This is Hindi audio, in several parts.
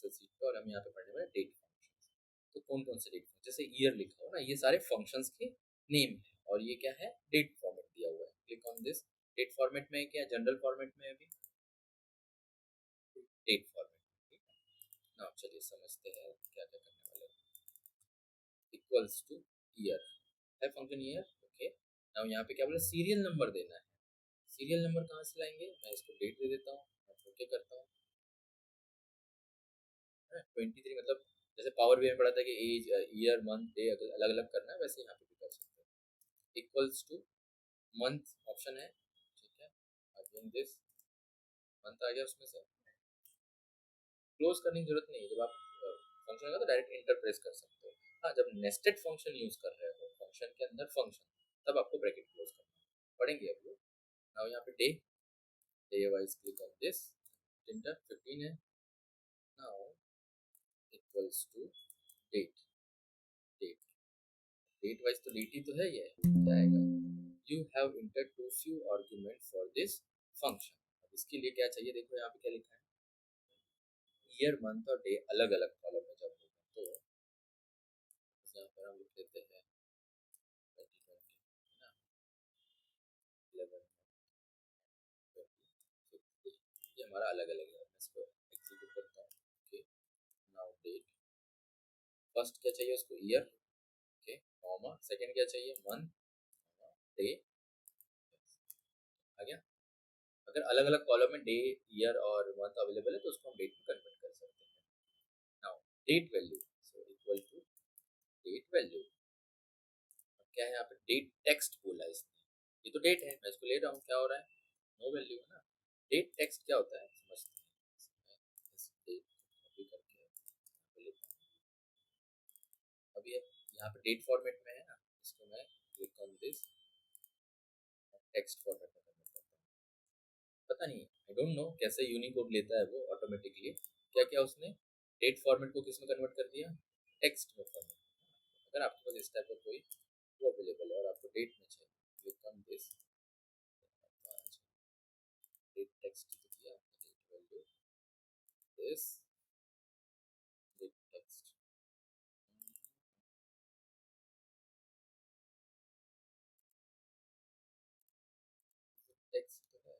एक्सेल शीट पे, और हम यहाँ पे पढ़ने वाले डेट फंक्शन। तो कौन कौन से डेट फंक्शन, जैसे ईयर लिखा हो ना, ये सारे फंक्शंस के नेम है, और ये क्या है, डेट फॉर्मेट दिया हुआ है। Click on this. Date format में है क्या, जनरल फॉर्मेट में है अभी, डेट फॉर्मेट। ठीक है ना, चलिए समझते हैं क्या क्या करने वाले हैं। इक्वल्स टू ईयर है फंक्शन ईयर, ओके। नाउ यहाँ पे क्या बोला, सीरियल नंबर देना है। सीरियल नंबर कहाँ से लाएंगे, मैं इसको डेट दे देता हूँ, ओके करता हूँ। 23 मतलब जैसे पावर बी में पढ़ा था कि एज, ईयर, मंथ, डे अलग अलग करना है, वैसे यहाँ पे भी कर सकते हैं। इक्वल्स टू मंथ ऑप्शन है, ठीक है, अगेन दिस मंथ आ गया, उसमें से क्लोज करने की जरूरत नहीं है। जब आप फंक्शन होगा तो डायरेक्ट इंटर प्रेस कर सकते हो। हाँ, जब नेस्टेड फंक्शन यूज कर रहे हो, फंक्शन के अंदर फंक्शन, तब आपको ब्रैकेट क्लोज करना है। पढ़ेंगे अब लोग। नाउ यहाँ पे day, day wise click on this, enter 15 है। Now equals to date, date, date wise तो डेट ही तो है, ये क्या आएगा, you have enter to few argument for this function. अब इसके लिए क्या चाहिए, देखो यहाँ पे क्या लिखा है, ईयर, मंथ और डे अलग अलग कॉलम में जब होगा, तो यहाँ पर हम लिख लेते हैं 2020 है ना, 11 ये हमारा अलग अलग है। मैं इसको एग्जीक्यूट करता हूँ, ओके। नाउ डेट, फर्स्ट क्या चाहिए उसको, ईयर, ओके, कॉमा, सेकंड क्या चाहिए, मंथ, डे, आ गया। अगर अलग अलग कॉलम में डे, ईयर और मंथ अवेलेबल है तो उसको हम डेट में कन्वर्ट कर सकते हैं। Now date value, so equal to date value, क्या है यहाँ पे, डेट टेक्स्ट बोला है इसने, ये तो डेट है, मैं इसको ले रहा हूँ, क्या हो रहा है, नो वैल्यू है ना। डेट टेक्स्ट क्या होता है समझते हैं, इस डेट कॉपी करके अभी यहाँ पे डेट फॉर्मेट में है ना, इसको मैं click on this, text format में कन्वर्ट करता हूँ। पता नहीं, आई डोंट नो कैसे यूनिकोड लेता है वो ऑटोमेटिकली। क्या क्या उसने डेट फॉर्मेट को किस में कन्वर्ट कर दिया, टेक्स्ट में फॉर्मेट। अगर आपके पास इस टाइप का कोई वो अवेलेबल है और आपको डेट में चाहिए, click on this, date text दिया, date value this, date text, text है,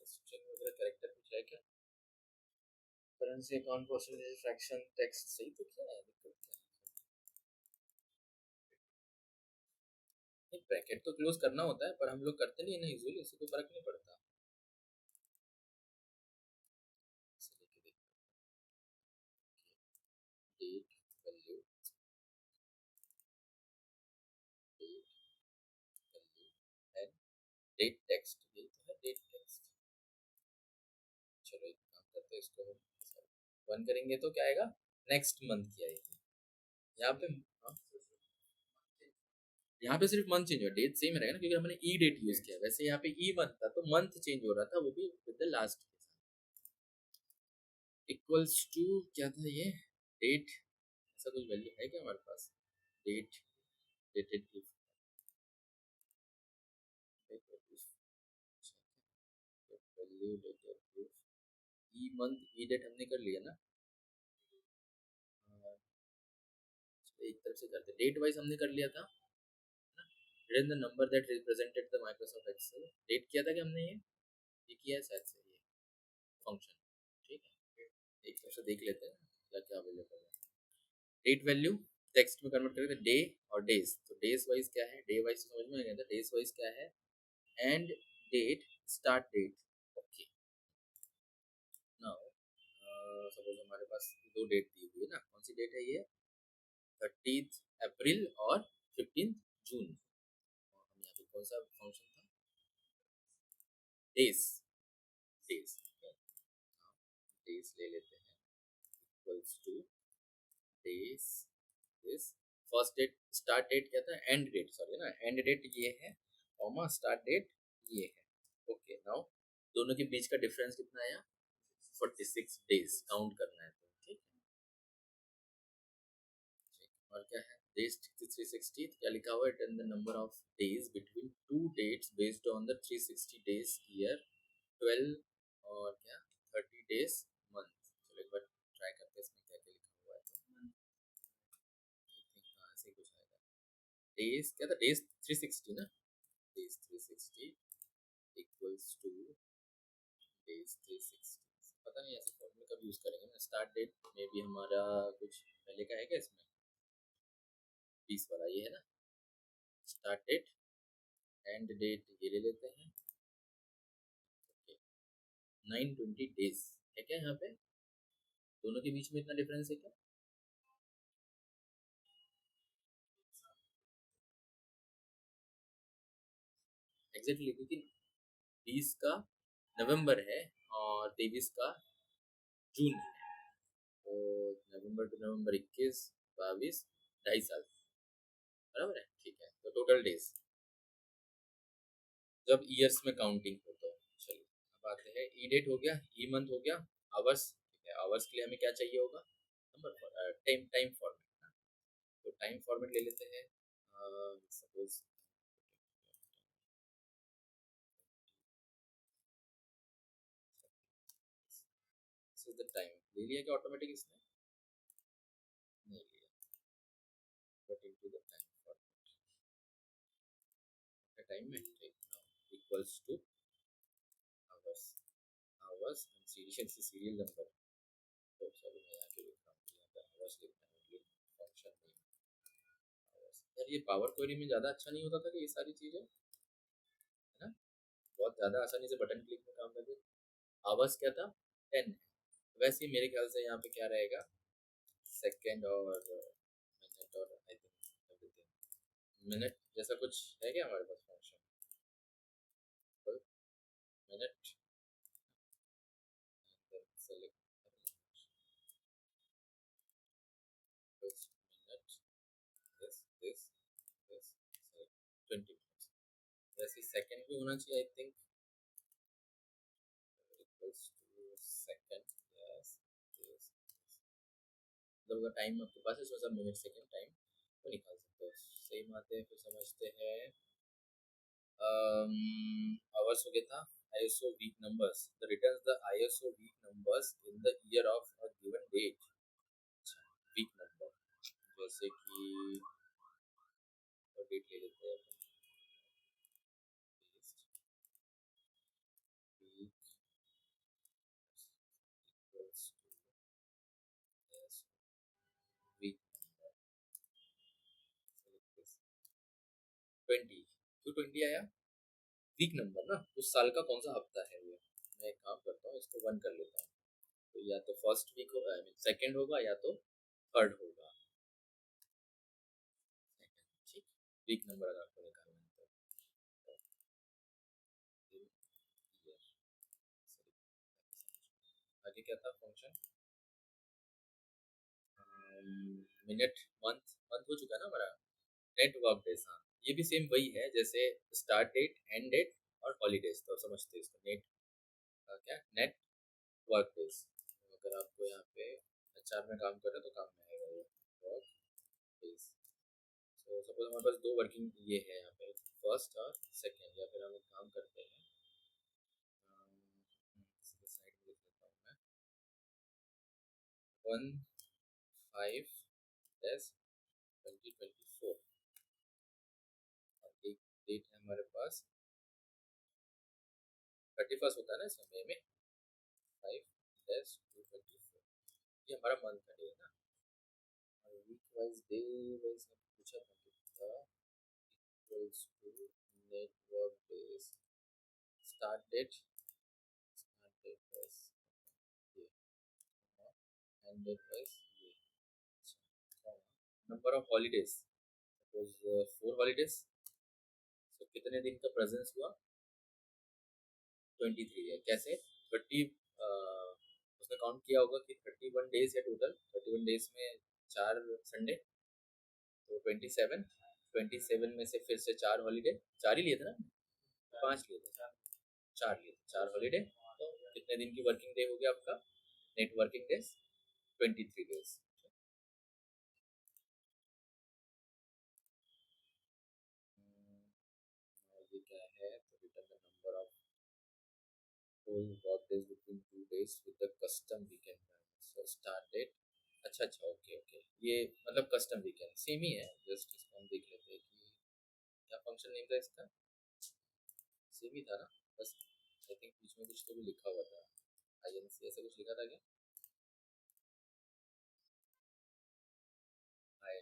स्ट्रिंग वगैरह कैरेक्टर कुछ है क्या, currency account percentage fraction text सही तो क्या है, दिक्कत क्या है। नहीं, ब्रैकेट तो क्लोज करना होता है पर हम लोग करते नहीं है ना यूजुअली, इससे कोई फर्क नहीं पड़ता। इसे लेके देखते हैं, date value, date value and date text, ये तो है डेट टेक्स्ट। चलो एक काम करते हैं, इसको वन करेंगे तो क्या आएगा, नेक्स्ट मंथ की आएगी। यहाँ पे हाँ, यहाँ पे सिर्फ मंथ चेंज हुआ, डेट सेम रहेगा ना, क्योंकि हमने ई डेट यूज किया। वैसे यहाँ पे ई मंथ था तो मंथ चेंज हो रहा था, वो भी विद द लास्ट के साथ। इक्वल्स टू क्या था ये, डेट, ऐसा कुछ वैल्यू है क्या हमारे पास, date, dated if, value dated if, E month E date हमने कर लिया ना। एक तरफ से करते, डेट वाइज हमने कर लिया था, return the number that represented the Microsoft Excel, date किया था कि हमने ये किया है शायद से ये फंक्शन। ठीक है, एक तरफ से देख लेते हैं क्या क्या अवेलेबल है। डेट वैल्यू टेक्स्ट में कन्वर्ट करेंगे डे और डेज, तो डेज वाइज क्या है, डे वाइज समझ में आ गया था, डेज वाइज क्या है, and date, start date, okay. Now suppose हमारे पास दो डेट दी हुई है ना, कौन सी डेट है ये, 30 अप्रैल और 15 जून। और हम यहाँ पे कौन सा फंक्शन था, डेज, डेज, डेज ले लेते हैं, equals to days, this, first date, start date क्या था, एंड डेट, सॉरी ना, एंड डेट ये है, कॉमा स्टार्ट डेट ये है, ओके। नाउ दोनों के बीच का डिफरेंस कितना आया, 46 डेज काउंट करना है तो, ठीक है। डेज 360 क्या लिखा हुआ है, ten the number of days between two dates based on the 360 days year, 12 और क्या 30 डेज मंथ। चलो एक बार ट्राई करते हैं इसमें क्या क्या लिखा हुआ है। आई थिंक हाँ ऐसे ही कुछ आएगा। डेज क्या था, डेज 360 ना, डेज 360 इक्वल्स टू डेज 360, पता नहीं ऐसे फॉर्मूले कब यूज करेंगे ना। स्टार्ट डेट में भी हमारा कुछ पहले का है क्या इसमें, 20 वाला ये है ना स्टार्ट डेट, एंड डेट ये ले लेते हैं। ओके 920 डेज है क्या यहाँ पे, दोनों के बीच में इतना डिफरेंस है क्या? एग्जैक्टली क्योंकि 20 का नवंबर है और 23 का जून है, तो नवंबर टू नवंबर 21 22 2.5 साल, बराबर है। ठीक है तो टोटल डेज जब ईयर्स में काउंटिंग हो तो। चलिए अब आते हैं, ई डेट हो गया, ई मंथ हो गया, आवर्स। ठीक है आवर्स के लिए हमें क्या चाहिए होगा, नंबर टाइम टाइम फॉर्मेट। तो टाइम फॉर्मेट ले लेते हैं, suppose this is the time, ले लिया क्या ऑटोमेटिक इसने, नहीं लिया, but into the time format, time में equals to hours, hours and serial serial number. तो चलो मैं यहाँ पे लिख रहा हूँ, यहाँ पे आवर्स लिखना है फंक्शन में आवर्स। यार ये पावर क्वेरी में ज़्यादा अच्छा नहीं होता था कि ये सारी चीज़ें, है ना, बहुत ज़्यादा आसानी से बटन क्लिक में काम कर दे। आवर्स क्या था 10, वैसे ही मेरे ख्याल से यहाँ पे क्या रहेगा, सेकेंड और मिनट और आई थिंक एवरीथिंग, मिनट जैसा कुछ है क्या हमारे पास function, minute select minute this this this 20 minutes, वैसे सेकंड भी होना चाहिए I think, equals to second yes this, मतलब अगर टाइम आपके पास है इसमें सब मिनट सेकंड टाइम तो निकाल सकते हो। सेम आते हैं फिर समझते हैं, आवर्स हो गया था, ISO week numbers, the returns the ISO week numbers in the year of a given date। Week number जैसे कि डेट ले लेते हैं week equals to week number 20, क्यों 20 आया, वीक नंबर ना उस साल का कौन सा हफ्ता है वो। मैं एक काम करता हूँ इसको 1 कर लेता हूँ, तो या तो फर्स्ट वीक होगा आई मीन सेकेंड होगा या तो थर्ड होगा। ठीक वीक नंबर अगर आपको निकालना है तो आगे क्या था फंक्शन, मिनट मंथ, मंथ हो चुका है ना हमारा, नेट वर्क डेज, हाँ ये भी सेम वही है जैसे स्टार्ट डेट एंड डेट और हॉलीडेज, तो समझते हैं इसको नेट क्या नेट वर्क डेज। अगर आपको यहाँ पे HR में काम कर रहे हो तो काम में आएगा ये वर्क डेज। तो सपोज हमारे पास दो वर्किंग ये है यहाँ पे, फर्स्ट और सेकेंड, या फिर हम एक काम करते हैं साइड में लिख देता हूँ मैं 1/5/2024, और एक डेट है हमारे पास 31 होता है ना इसमें मई में, 5/2/24, ये हमारा मंथ का डे है ना। और वीक वाइज डे वाइज पूछा था कितना, equals to net work days, start date, start date wise ये, एंड डेट वाइज ये, number of holidays suppose 4 holidays, तो कितने दिन का प्रेजेंस हुआ 23 है, कैसे 30 उसने काउंट किया होगा कि 31 डेज है टोटल, 31 डेज में 4 संडे, तो 27 में से फिर से 4 हॉलीडे, 4 ही लिए थे ना, 5 लिए थे, 4 लिए थे, 4 हॉलीडे, तो कितने दिन की वर्किंग डे हो गया आपका, net working days 23 days. whole work days between 2 days with the custom weekend plan. So start date. अच्छा अच्छा, ओके ओके, ये मतलब कस्टम वीकेंड सेम ही है, जस्ट इसको हम देख लेते हैं कि क्या फंक्शन नेम था इसका। सेम ही था ना, बस आई थिंक बीच में कुछ तो भी लिखा हुआ था, आईएनसी ऐसा कुछ लिखा था क्या। आई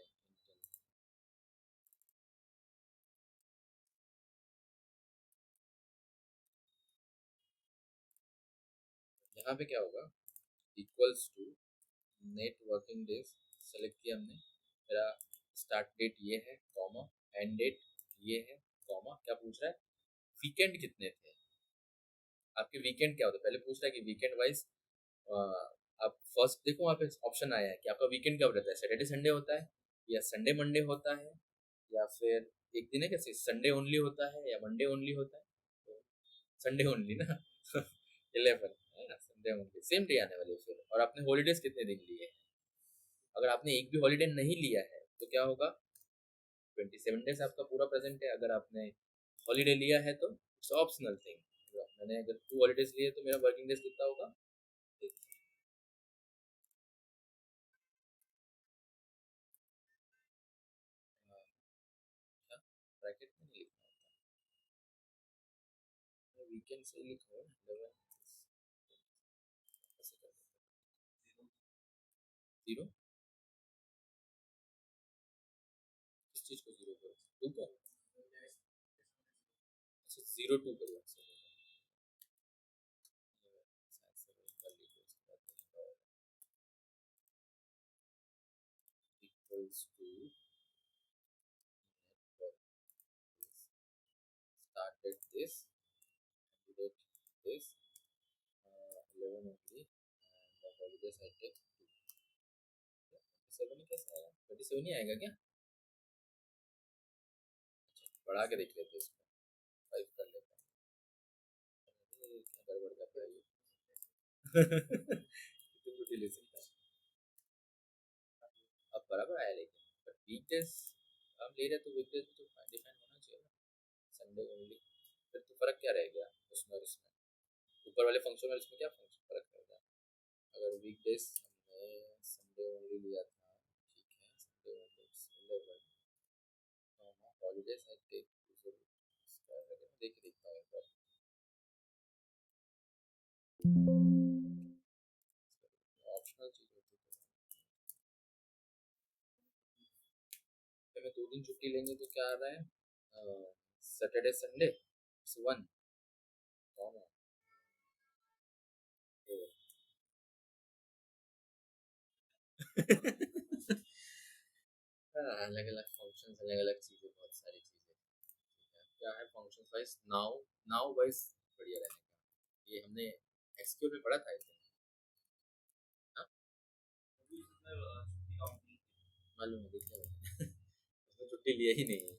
यहाँ पे क्या होगा, equals to net working days select किया हमने, मेरा स्टार्ट डेट ये है कॉमा, एंड डेट ये है कॉमा, क्या पूछ रहा है, वीकेंड कितने थे आपके, वीकेंड क्या होता है पहले पूछ रहा है कि वीकेंड वाइज। आप फर्स्ट देखो वहाँ पे ऑप्शन आया है कि आपका वीकेंड कब रहता है, सैटरडे संडे होता है या संडे मंडे होता है, या फिर एक दिन है कैसे संडे ओनली होता है या मंडे ओनली होता है, तो संडे ओनली ना 11 है ना, संडे ओनली, सेम डे आने वाली है फिर। और आपने हॉलीडेज कितने दिन लिए हैं, अगर आपने एक भी हॉलीडे नहीं लिया है तो क्या होगा, 27 डेज आपका पूरा प्रेजेंट है, अगर आपने हॉलीडे लिया है तो इट्स ऑप्शनल थिंग। मैंने अगर 2 हॉलीडेज लिए तो मेरा वर्किंग डेज कितना होगा, ब्रैकेट में नहीं लिखना होता, वीकेंड से ही लिखो 11 ऐसे कर जीरो, किस चीज को जीरो करो, टू को, अच्छा 02 करो, equals to start at this, date this, 11 only, and the holidays I take 27 ही कैसे आएगा, 27 ही आएगा क्या, बढ़ा के देख लेते हैं इसको, 5 कर लेते हैं, अरे क्या गड़बड़ कर रहा है ये कितनी छोटी ले सकता है, अब बराबर आया लेकिन, बट वीकडेज हम ले रहे तो वीकडेज तो डिफाइन होना चाहिए ना, संडे ओनली, फिर तो फर्क क्या रह गया उसमें और इसमें, ऊपर वाले फंक्शन और इसमें क्या फंक्शन फर्क रह गया, अगर वीकडेज हमने संडे ओनली लिया था, ठीक है Sunday only, holidays I take, देख देखता हूँ एक बार, ऑप्शनल चीज होती है, मैं 2 दिन छुट्टी लेंगे तो क्या आ रहा है, सैटरडे संडे वन, अलग अलग फंक्शन, अलग अलग चीजें, बहुत सारी चीजें, क्या है function wise, now, now wise बढ़िया रहने का, ये हमने एक्सक्यू में पढ़ा था इसमें, हाँ मालूम है, देख लिया मैंने उसने छुट्टी लिया ही नहीं है,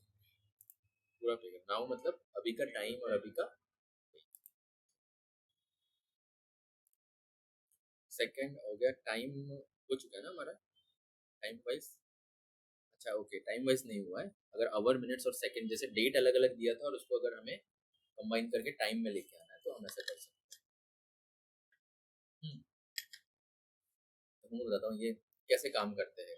पूरा पे नाउ मतलब अभी का टाइम और अभी का, सेकंड हो गया, टाइम हो चुका है ना हमारा, टाइम वाइज, अच्छा ओके टाइम वाइज नहीं हुआ है, अगर आवर मिनट्स और सेकंड जैसे डेट अलग अलग दिया था और उसको अगर हमें कंबाइन करके टाइम में लेके आना है तो हम ऐसा कर सकते हैं। तो मैं बताता हूँ ये कैसे काम करते हैं,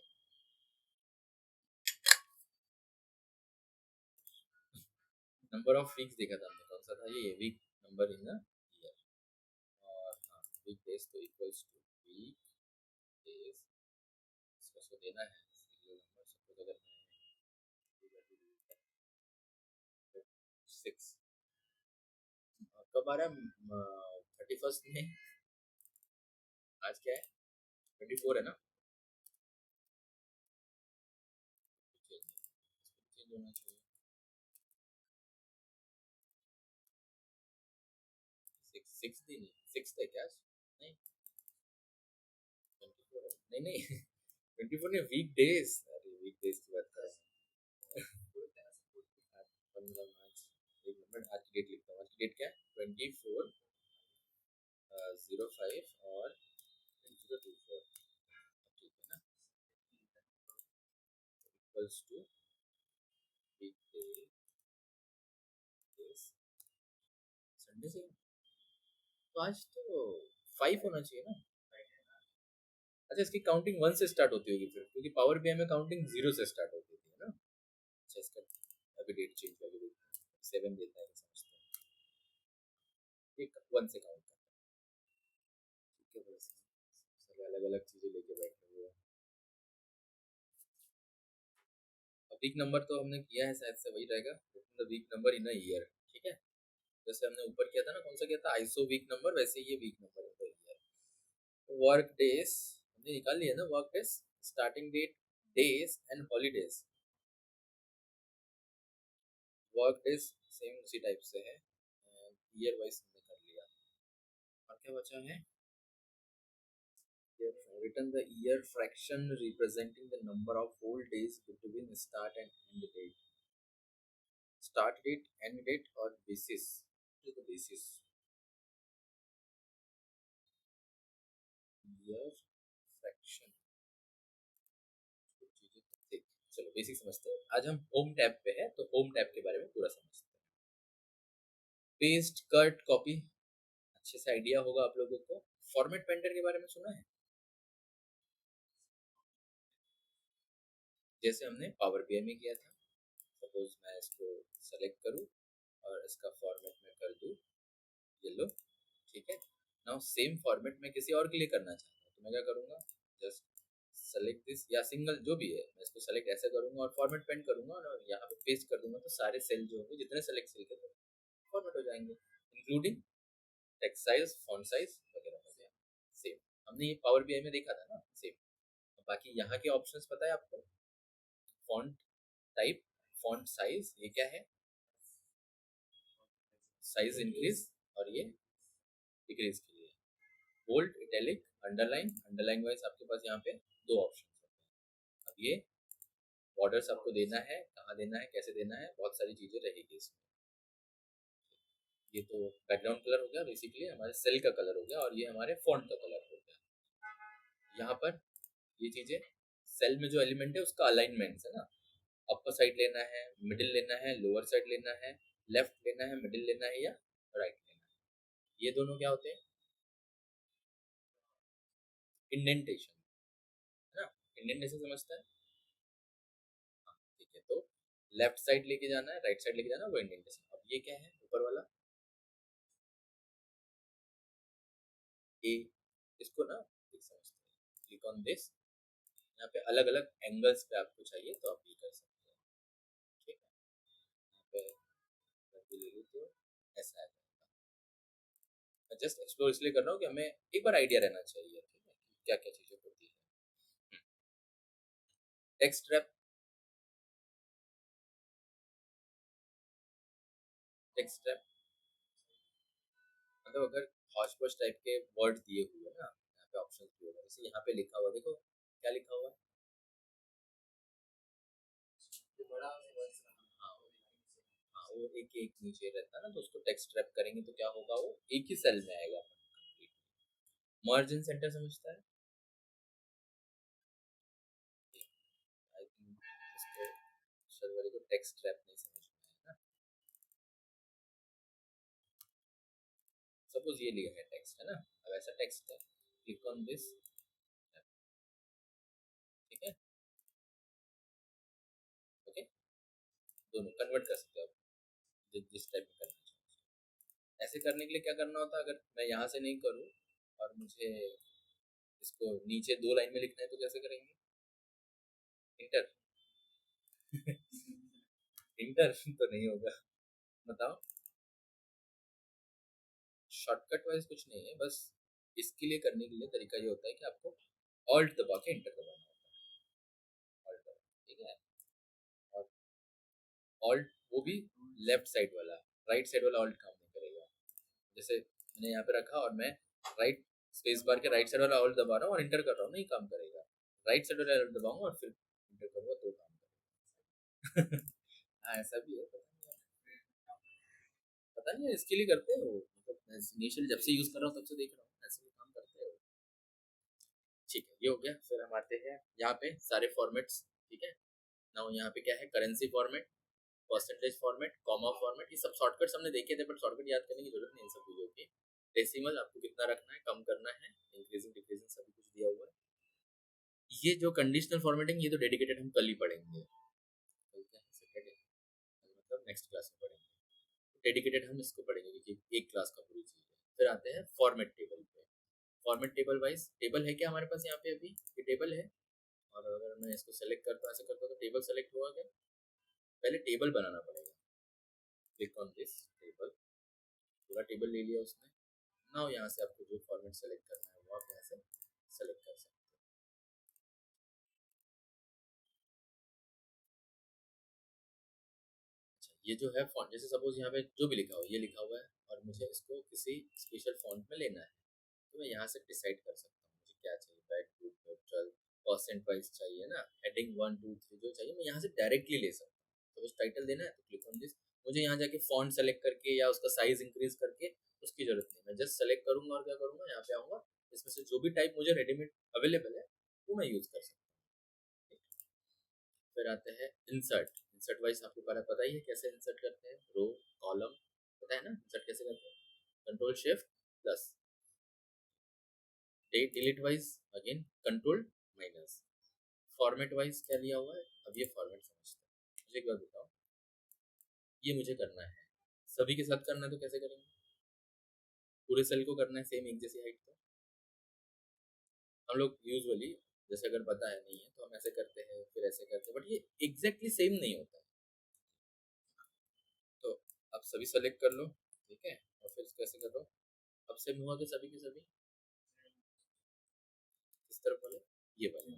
नंबर ऑफ वीक्स देखा था हमने, कौन सा था ये वीक नंबर इन ईयर, और हाँ वीक डेज तो इक्वल्स टू वीक डेज, इसको देना है सीरियल नंबर, सपोज अगर मैं 6, कब आ रहा है 31st में, आज क्या है 24 है ना, चेंज होना चाहिए, 6 दिन, 6 है क्या आज? नहीं 24 है, नहीं नहीं 24 ने वीक डेज, अरे वीक डेज की बात कर रहा हूँ 15 मार्च, एक मिनट आज की डेट लिखता हूँ, आज की डेट क्या है 24 05 और 024, ठीक है ना, equals to week days, Sunday से, तो आज तो 5 होना चाहिए ना। अच्छा, इसकी काउंटिंग 1 से स्टार्ट होती होगी फिर, क्योंकि पावर बीआई में काउंटिंग 0 से स्टार्ट होती थी है ना। अच्छा, इसका अभी डेट चेंज करके देखते हैं, 7 देता है समझते हैं, ये 1 से काउंट करता है। ठीक है, बस सारे अलग अलग चीजें लेके बैठे हुए हैं। वीक नंबर तो हमने किया है, शायद से वही रहेगा, week number in a year. ठीक है, जैसे हमने ऊपर किया था ना, कौन सा किया था, आईसो वीक नंबर, वैसे ये week number in the year. Work days हमने निकाल लिया ना, work days, starting date, days and holidays. Work days same उसी टाइप से है, ईयर वाइज हमने कर लिया। और क्या बचा है, written the year fraction representing the number of whole days between start and end date. Start date, end date और basis, what is the basis? Year fraction। ठीक, चलो बेसिक समझते हैं। आज हम होम टैब पे है, तो होम टैब के बारे में पूरा समझते हैं। पेस्ट, कट, कॉपी, अच्छे से आइडिया होगा आप लोगों को। फॉर्मेट पेंटर के बारे में सुना है? जैसे हमने पावर बीआई में किया था, सपोज मैं इसको सेलेक्ट करूं और इसका फॉर्मेट में कर दूं येलो। ठीक है, नाउ सेम फॉर्मेट में किसी और के लिए करना चाहता हूँ, तो मैं क्या करूंगा, जस्ट सेलेक्ट दिस, या सिंगल जो भी है, मैं इसको सेलेक्ट ऐसे करूंगा और फॉर्मेट पेंट करूंगा और यहाँ पे पेस्ट कर दूंगा, तो सारे सेल जो होंगे, जितने सेलेक्ट सेल के फॉर्मेट हो जाएंगे, including text size, font size वगैरह हो गया। सेम हमने ये पावर बीआई में देखा था ना, सेम। बाकी यहाँ के ऑप्शंस पता है आपको, फॉन्ट टाइप, फॉन्ट साइज, ये क्या है, साइज इंक्रीज, और ये डिक्रीज के लिए bold, italic, underline. Underline wise आपके पास यहाँ पे दो ऑप्शन होते हैं। अब ये बॉर्डर्स आपको देना है, कहाँ देना है, कैसे देना है, बहुत सारी चीजें रहेगी इसमें। ये तो बैकग्राउंड कलर हो गया, बेसिकली हमारे सेल का कलर हो गया, और ये हमारे फॉन्ट का कलर हो गया। यहाँ पर ये चीजें, सेल में जो एलिमेंट है उसका अलाइनमेंट है ना, अपर साइड लेना है, मिडिल लेना है, लोअर साइड लेना है, लेफ्ट लेना है, मिडिल लेना है, या राइट लेना है, ये दोनों क्या होते हैं, इंडेंटेशन है ना। इंडेंटेशन समझता है, ठीक है, तो लेफ्ट साइड लेके जाना है, राइट साइड लेके जाना है, वो इंडेंटेशन। अब ये क्या है ऊपर वाला, ए, इसको ना एक समझते हैं, क्लिक ऑन दिस, यहाँ पे अलग अलग एंगल्स पे आपको चाहिए तो आप ये कर सकते हैं। ठीक है, यहाँ पे ले लो तो ऐसा है। मैं जस्ट एक्सप्लोर इसलिए कर रहा हूँ कि हमें एक बार आइडिया रहना चाहिए, ठीक है, क्या क्या चीजें होती है। टेक्स्ट रैप, टेक्स्ट रैप मतलब अगर हॉच पॉच टाइप के वर्ड दिए हुए ना, यहाँ पे ऑप्शन दिए हुए, जैसे यहाँ पे लिखा हुआ, देखो क्या लिखा हुआ है, बड़ा हाँ, हाँ, वो एक एक नीचे रहता है ना, तो उसको टेक्स्ट रैप करेंगे तो क्या होगा, वो एक ही सेल में आएगा। मार्जिन सेंटर समझता है, आई थिंक इसको सर्वर को टेक्स्ट रैप नहीं समझ में आया ना। सपोज ये लिया है टेक्स्ट है ना, अब ऐसा टेक्स्ट है, क्लिक ऑन दिस, ठीक है, ओके, दोनों कन्वर्ट कर सकते हो आप जिस टाइप में करना चाहिए। ऐसे करने के लिए क्या करना होता है, अगर मैं यहाँ से नहीं करूँ और मुझे इसको नीचे दो लाइन में लिखना है, तो कैसे करेंगे, इंटर इंटर तो नहीं होगा, बताओ। शॉर्टकट वाइज कुछ नहीं है, बस इसके लिए करने के लिए तरीका ये होता है कि आपको ऑल्ट दबा के इंटर दबाना होता है, ऑल्ट दबा, ठीक है, और ऑल्ट वो भी लेफ्ट साइड वाला, राइट साइड वाला ऑल्ट काम नहीं करेगा। जैसे मैंने यहाँ पे रखा और मैं राइट स्पेस बार के राइट साइड वाला ऑल्ट दबा रहा हूँ और इंटर कर रहा हूँ, नहीं काम करेगा। राइट साइड वाला ऑल्ट दबाऊंगा और फिर इंटर करूँगा तो काम करेगा। हाँ, ऐसा भी है, पता नहीं इसके लिए करते हो, मतलब इनिशियल जब से यूज कर रहा हूँ तब से देख रहा हूँ ऐसे भी काम करते हो। ठीक है, ये हो गया। फिर हम आते हैं यहाँ पे सारे फॉर्मेट्स, ठीक है ना। यहाँ पे क्या है, currency format, percentage format, comma format, ये सब शॉर्टकट्स हमने देखे थे, बट शॉर्टकट याद करने की जरूरत नहीं है इन सब चीजों की। डेसिमल आपको कितना रखना है, कम करना है, इंक्रीजिंग डिक्रीजिंग सभी कुछ दिया हुआ है। ये जो कंडीशनल फॉर्मेटिंग ये तो डेडिकेटेड हम कल ही पढ़ेंगे, सैटरडे मतलब नेक्स्ट क्लास में पढ़ेंगे। डेडिकेटेड हम इसको पढ़ेंगे क्योंकि एक क्लास का पूरी चीज है। फिर आते हैं फॉर्मेट टेबल पे। फॉर्मेट टेबल वाइज टेबल है क्या हमारे पास यहाँ पे, अभी ये टेबल है, और अगर मैं इसको सेलेक्ट करता हूँ, ऐसे करता हूँ तो टेबल सेलेक्ट होगा क्या? पहले टेबल बनाना पड़ेगा। क्लिक ऑन दिस टेबल, पूरा टेबल ले लिया उसने। नाउ यहाँ से आपको जो फॉर्मेट सेलेक्ट करना है वो आप यहाँ से सेलेक्ट कर सकते हैं। अच्छा, ये जो है फॉन्ट, जैसे सपोज यहाँ पे जो भी लिखा हुआ है, ये लिखा हुआ है और मुझे इसको किसी स्पेशल फॉन्ट में लेना है, तो मैं यहाँ से डिसाइड कर सकता हूँ मुझे क्या चाहिए। Back good neutral percent wise चाहिए ना, हेडिंग 1 2 3 जो चाहिए मैं यहाँ से डायरेक्टली ले सकता हूँ। तो उस टाइटल देना है तो क्लिक ऑन दिस। मुझे यहाँ जाके फॉन्ट सेलेक्ट करके या उसका साइज इंक्रीज करके उसकी जरूरत नहीं, मैं जस्ट सेलेक्ट करूंगा और क्या करूंगा, यहाँ पे आऊंगा, इसमें से जो भी टाइप मुझे रेडीमेड अवेलेबल है वो मैं यूज कर सकता हूँ। फिर आते हैं इंसर्ट। इंसर्ट वाइज आपको पता ही है कैसे इंसर्ट करते हैं, रो कॉलम, पता है ना इंसर्ट कैसे करते हैं। Control shift plus, date delete wise again control minus. Format wise क्या लिया हुआ है, अब ये फॉर्मेट समझते हैं। मुझे एक बार बताओ, ये मुझे करना है, सभी के साथ करना है तो कैसे करेंगे? पूरे सेल को करना है सेम एक जैसी हाइट। तो हम लोग यूजुअली जैसे अगर पता है नहीं है तो हम ऐसे करते हैं फिर ऐसे करते हैं, बट ये एग्जैक्टली सेम नहीं होता है। तो आप सभी सेलेक्ट कर लो, ठीक है, और फिर इसको ऐसे कर लो। अब सेम हुआ कि सभी के सभी इस तरफ वाले, ये वाले,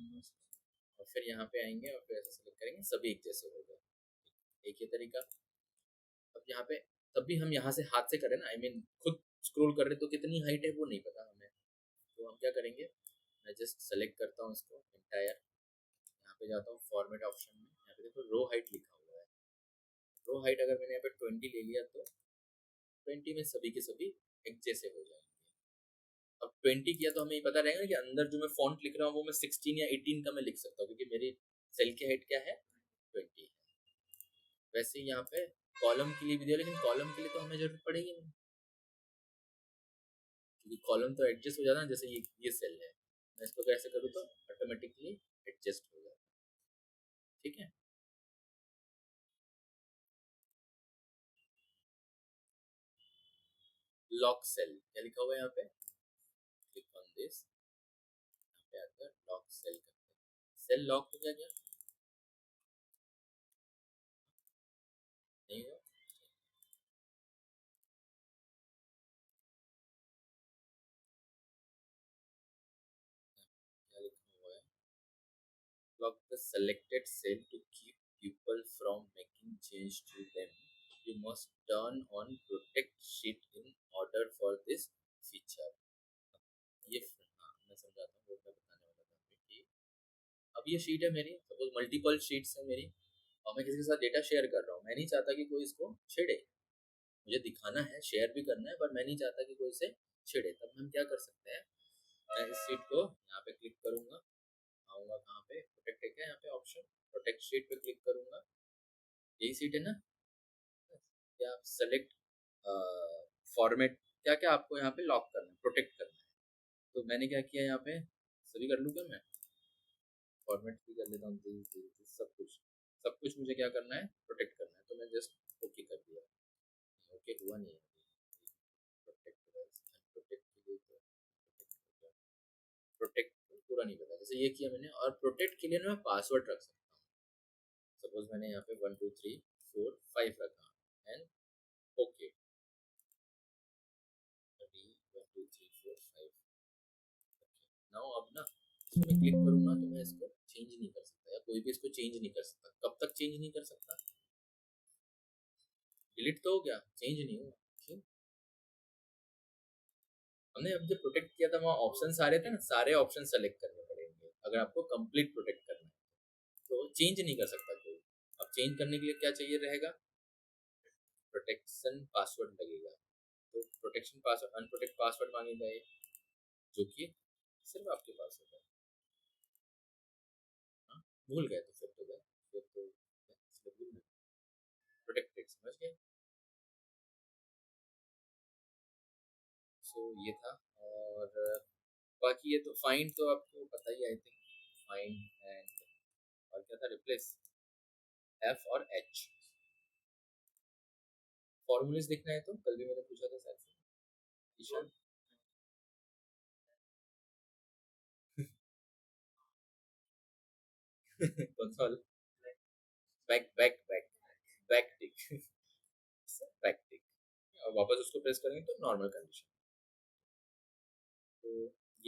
और फिर यहाँ पे आएंगे और फिर ऐसे सेलेक्ट करेंगे, सभी एक जैसे हो गए। एक ही तरीका। अब यहाँ पे तब भी हम यहाँ से हाथ से करें ना, आई मीन खुद स्क्रॉल कर रहे तो कितनी हाइट है वो नहीं पता हमें, तो हम क्या करेंगे, मैं जस्ट सेलेक्ट करता हूँ इसको एंटायर, यहाँ पे जाता हूँ फॉर्मेट ऑप्शन में, यहाँ पे देखो रो हाइट लिखा हुआ है। रो हाइट अगर मैंने यहाँ पे 20 ले लिया तो 20 में सभी के सभी एक जैसे हो जाएंगे। अब 20 किया तो हमें ये पता रहेगा कि अंदर जो मैं फॉन्ट लिख रहा हूँ वो मैं 16 या 18 का मैं लिख सकता हूँ, क्योंकि मेरी सेल की हाइट क्या है, 20 है। वैसे ही यहाँ पे कॉलम के लिए भी दिया, लेकिन कॉलम के लिए तो हमें जरूरत पड़ेगी नहीं, क्योंकि कॉलम तो एडजस्ट हो जाता है। जैसे ये सेल है, मैं इसको कैसे करूँ तो ऑटोमेटिकली एडजस्ट हो जाता है, ठीक है। लॉक सेल क्या लिखा हुआ है यहाँ पे, क्लिक ऑन दिस, यहाँ पे आकर लॉक सेल करते हैं। सेल लॉक हो गया क्या, नहीं हुआ? क्या लिखा हुआ है, lock the selected cell to keep people from making change to them. You must turn on protect sheet in order for this feature. ये हाँ मैं समझाता हूँ, वो मैं बताने वाला था अभी कि अब ये शीट है मेरी, सपोज मल्टीपल शीट्स है मेरी, और मैं किसी के साथ डेटा शेयर कर रहा हूँ, मैं नहीं चाहता कि कोई इसको छेड़े, मुझे दिखाना है शेयर भी करना है पर मैं नहीं चाहता कि कोई इसे छेड़े। तब हम क्या कर सकते हैं, मैं इस शीट को यहाँ पे क्लिक करूंगा, आऊंगा कहाँ पे, प्रोटेक्ट है क्या यहाँ पे ऑप्शन, प्रोटेक्ट शीट पे क्लिक करूंगा, यही सीट है ना। क्या आप सेलेक्ट फॉर्मेट, क्या क्या आपको यहाँ पे लॉक करना है, प्रोटेक्ट करना है, तो मैंने क्या किया यहाँ पे, सभी कर लूँ क्या मैं, फॉर्मेट भी कर लेता हूँ, सब कुछ, सब कुछ मुझे क्या करना है, प्रोटेक्ट करना है, तो मैं जस्ट ओके कर दिया। ओके हुआ नहीं है, प्रोटेक्ट अनप्रोटेक्ट के लिए तो प्रोटेक्ट पूरा नहीं पता, जैसे ये किया मैंने, और प्रोटेक्ट के लिए ना मैं पासवर्ड रख सकता हूँ। सपोज मैंने यहाँ पे 1 2 3 4 5 रखा एंड ओके, 1 2 3 4 5। नाउ अब ना इसमें क्लिक करूंगा तो मैं इसको चेंज नहीं कर सकता, या कोई भी इसको चेंज नहीं कर सकता। कब तक चेंज नहीं कर सकता, डिलीट तो हो गया, चेंज नहीं हुआ, क्यों? हमने अब जब प्रोटेक्ट किया था वहाँ ऑप्शन सारे थे ना, सारे ऑप्शन सेलेक्ट करने पड़ेंगे अगर आपको कंप्लीट प्रोटेक्ट करना है, तो चेंज नहीं कर सकता कोई। अब चेंज करने के लिए क्या चाहिए रहेगा, प्रोटेक्शन पासवर्ड लगेगा, तो प्रोटेक्शन पासवर्ड अनप्रोटेक्ट पासवर्ड मांगेगा ये, जो कि सिर्फ आपके पास होगा। हाँ, भूल गए तो फिर तो गए, फिर तो इसलिए भूल गए, प्रोटेक्टेड, समझ गए। सो ये था। और बाकी ये तो फाइंड तो आपको पता ही, आई थिंक फाइंड एंड और क्या था, रिप्लेस, एफ और एच। फॉर्मूलेस देखना है तो कल भी मैंने पूछा था शायद से ईशान। कौन सा वाला? बैक बैक बैक बैक टिक। बैक टिक। और वापस उसको प्रेस करेंगे तो नॉर्मल कंडीशन। तो